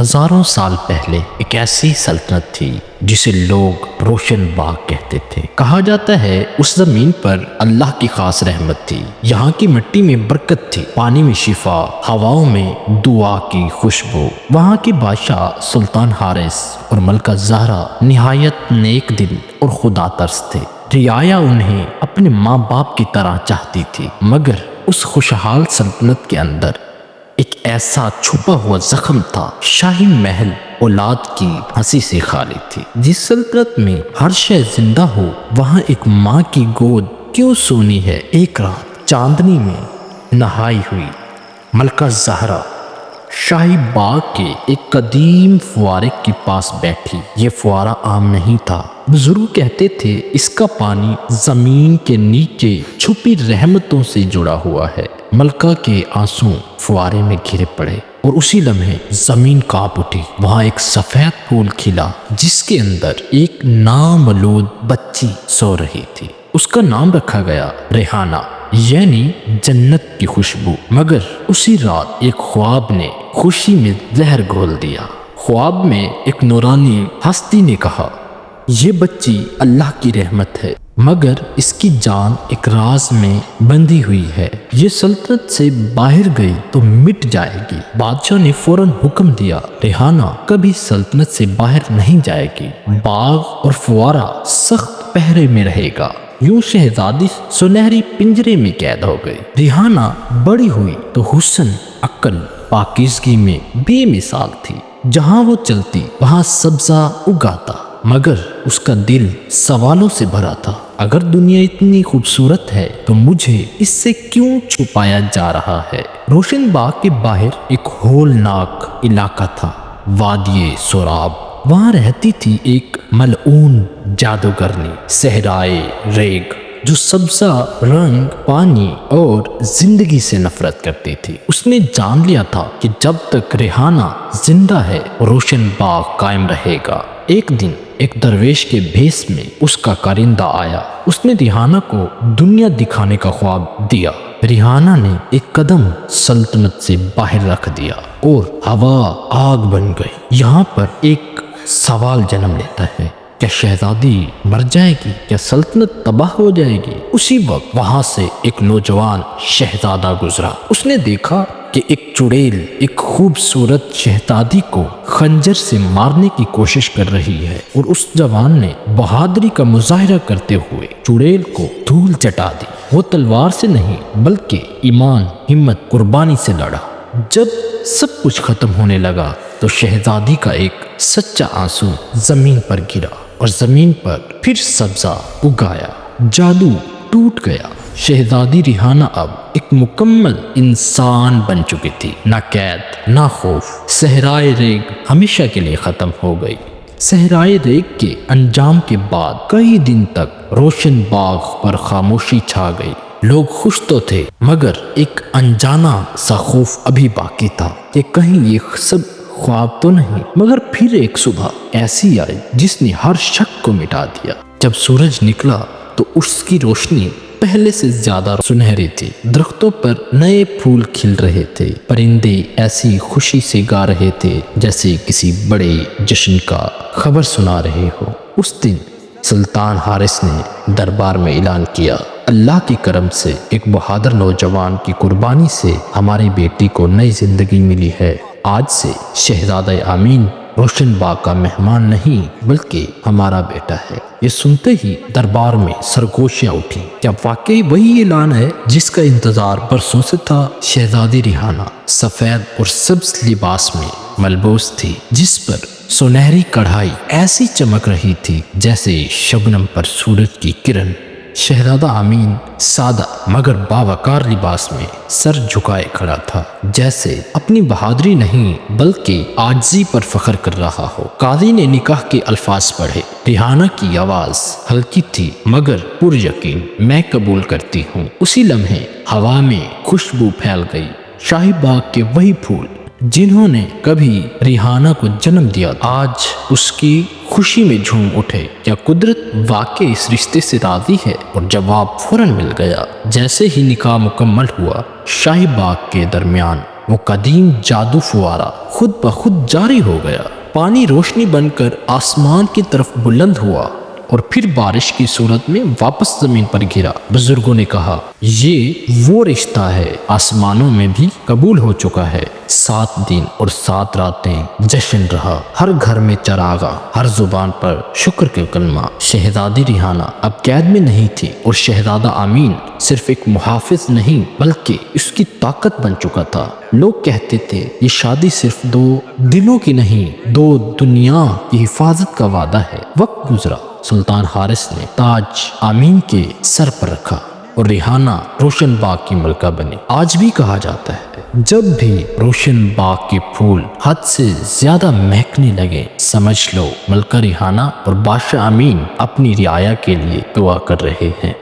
ہزاروں سال پہلے ایک ایسی سلطنت تھی جسے لوگ روشن باغ کہتے تھے۔ کہا جاتا ہے اس زمین پر اللہ کی خاص رحمت تھی۔ یہاں کی مٹی میں برکت تھی، پانی میں شفا، ہواؤں میں دعا کی خوشبو۔ وہاں کے بادشاہ سلطان حارث اور ملکہ زہرا نہایت نیک دل اور خدا ترس تھے۔ رعایا انہیں اپنے ماں باپ کی طرح چاہتی تھی، مگر اس خوشحال سلطنت کے اندر ایک ایسا چھپا ہوا زخم تھا۔ شاہی محل اولاد کی ہنسی سے خالی تھی۔ جس سلطنت میں ہر شے زندہ ہو، وہاں ایک ماں کی گود کیوں سونی ہے؟ ایک رات چاندنی میں نہائی ہوئی ملکہ زہرا شاہی باغ کے ایک قدیم فوارے کے پاس بیٹھی۔ یہ فوارہ عام نہیں تھا۔ بزرگ کہتے تھے اس کا پانی زمین کے نیچے چھپی رحمتوں سے جڑا ہوا ہے۔ ملکہ کے آنسو فوارے میں گرے پڑے اور اسی لمحے زمین کانپ اٹھی۔ وہاں ایک سفید پھول کھلا جس کے اندر ایک نامولود بچی سو رہی تھی۔ اس کا نام رکھا گیا ریحانہ، یعنی جنت کی خوشبو۔ مگر اسی رات ایک خواب نے خوشی میں زہر گھول دیا۔ خواب میں ایک نورانی ہستی نے کہا، یہ بچی اللہ کی رحمت ہے، مگر اس کی جان ایک راز میں بندھی ہوئی ہے۔ یہ سلطنت سے باہر گئی تو مٹ جائے گی۔ بادشاہ نے فوراً حکم دیا، ریحانہ کبھی سلطنت سے باہر نہیں جائے گی۔ باغ اور فوارہ سخت پہرے میں رہے گا۔ یوں شہزادی سنہری پنجرے میں قید ہو گئی۔ ریحانہ بڑی ہوئی تو حسن، عقل، پاکیزگی میں بے مثال تھی۔ جہاں وہ چلتی وہاں سبزہ اگاتا، مگر اس کا دل سوالوں سے بھرا تھا۔ اگر دنیا اتنی خوبصورت ہے تو مجھے اس سے کیوں چھپایا جا رہا ہے؟ روشن باغ کے باہر ایک ہولناک علاقہ تھا، وادی سوراب۔ وہاں رہتی تھی ایک ملعون جادوگرنی صحرائے ریگ، جو سبزہ رنگ، پانی اور زندگی سے نفرت کرتی تھی۔ اس نے جان لیا تھا کہ جب تک ریحانہ زندہ ہے روشن باغ قائم رہے گا۔ ایک دن ایک درویش کے بھیس میں اس کا کارندہ آیا۔ اس نے ریحانہ کو دنیا دکھانے کا خواب دیا۔ ریحانہ نے ایک قدم سلطنت سے باہر رکھ دیا اور ہوا آگ بن گئی۔ یہاں پر ایک سوال جنم لیتا ہے، کیا شہزادی مر جائے گی؟ کیا سلطنت تباہ ہو جائے گی؟ اسی وقت وہاں سے ایک نوجوان شہزادہ گزرا۔ اس نے دیکھا کہ ایک چڑیل ایک خوبصورت شہزادی کو خنجر سے مارنے کی کوشش کر رہی ہے، اور اس جوان نے بہادری کا مظاہرہ کرتے ہوئے چڑیل کو دھول چٹا دی۔ وہ تلوار سے نہیں بلکہ ایمان، ہمت، قربانی سے لڑا۔ جب سب کچھ ختم ہونے لگا تو شہزادی کا ایک سچا آنسو زمین پر گرا اور زمین پر پھر سبزہ اگایا۔ جادو ٹوٹ گیا۔ شہزادی ریحانہ اب ایک مکمل انسان بن چکی تھی۔ نہ قید، نہ خوف۔ صحرائے ریگ ہمیشہ کے لیے ختم ہو گئی۔ صحرائے ریگ کے انجام کے بعد کئی دن تک روشن باغ پر خاموشی چھا گئی۔ لوگ خوش تو تھے، مگر ایک انجانا سا خوف ابھی باقی تھا کہ کہیں یہ سب خواب تو نہیں۔ مگر پھر ایک صبح ایسی آئی جس نے ہر شک کو مٹا دیا۔ جب سورج نکلا تو اس کی روشنی پہلے سے زیادہ سنہری تھی۔ درختوں پر نئے پھول کھل رہے تھے۔ پرندے ایسی خوشی سے گا رہے تھے جیسے کسی بڑے جشن کا خبر سنا رہے ہو۔ اس دن سلطان حارث نے دربار میں اعلان کیا، اللہ کی کرم سے ایک بہادر نوجوان کی قربانی سے ہماری بیٹی کو نئی زندگی ملی ہے۔ آج سے شہزادہ امین روشن باغ کا مہمان نہیں بلکہ ہمارا بیٹا ہے۔ یہ سنتے ہی دربار میں سرگوشیاں اٹھی۔ کیا واقعی وہی اعلان ہے جس کا انتظار برسوں سے تھا؟ شہزادی ریحانہ سفید اور سبز لباس میں ملبوس تھی، جس پر سنہری کڑھائی ایسی چمک رہی تھی جیسے شبنم پر سورج کی کرن۔ شہزادہ امین سادہ مگر باوقار لباس میں سر جھکائے کھڑا تھا، جیسے اپنی بہادری نہیں بلکہ عاجزی پر فخر کر رہا ہو۔ قاضی نے نکاح کے الفاظ پڑھے۔ ریحانہ کی آواز ہلکی تھی مگر پر یقین، میں قبول کرتی ہوں۔ اسی لمحے ہوا میں خوشبو پھیل گئی۔ شاہی باغ کے وہی پھول جنہوں نے کبھی ریحانہ کو جنم دیا آج اس کی خوشی میں جھوم اٹھے۔ کیا قدرت واقعی اس رشتے سے راضی ہے؟ اور جواب فوراً مل گیا۔ جیسے ہی نکاح مکمل ہوا، شاہی باغ کے درمیان وہ قدیم جادو فوارہ خود بخود جاری ہو گیا۔ پانی روشنی بن کر آسمان کی طرف بلند ہوا اور پھر بارش کی صورت میں واپس زمین پر گرا۔ بزرگوں نے کہا یہ وہ رشتہ ہے آسمانوں میں بھی قبول ہو چکا ہے۔ 7 دن اور 7 راتیں جشن رہا، ہر گھر میں چراغاں، ہر زبان پر شکر کے کلمہ۔ شہزادی ریحانہ اب قید میں نہیں تھی اور شہزادہ امین صرف ایک محافظ نہیں بلکہ اس کی طاقت بن چکا تھا۔ لوگ کہتے تھے یہ شادی صرف 2 دلوں کی نہیں 2 دنیا کی حفاظت کا وعدہ ہے۔ وقت گزرا، سلطان حارث نے تاج امین کے سر پر رکھا اور ریحانہ روشن باغ کی ملکہ بنی۔ آج بھی کہا جاتا ہے جب بھی روشن باغ کے پھول حد سے زیادہ مہکنے لگے سمجھ لو ملکہ ریحانہ اور بادشاہ امین اپنی رعایا کے لیے دعا کر رہے ہیں۔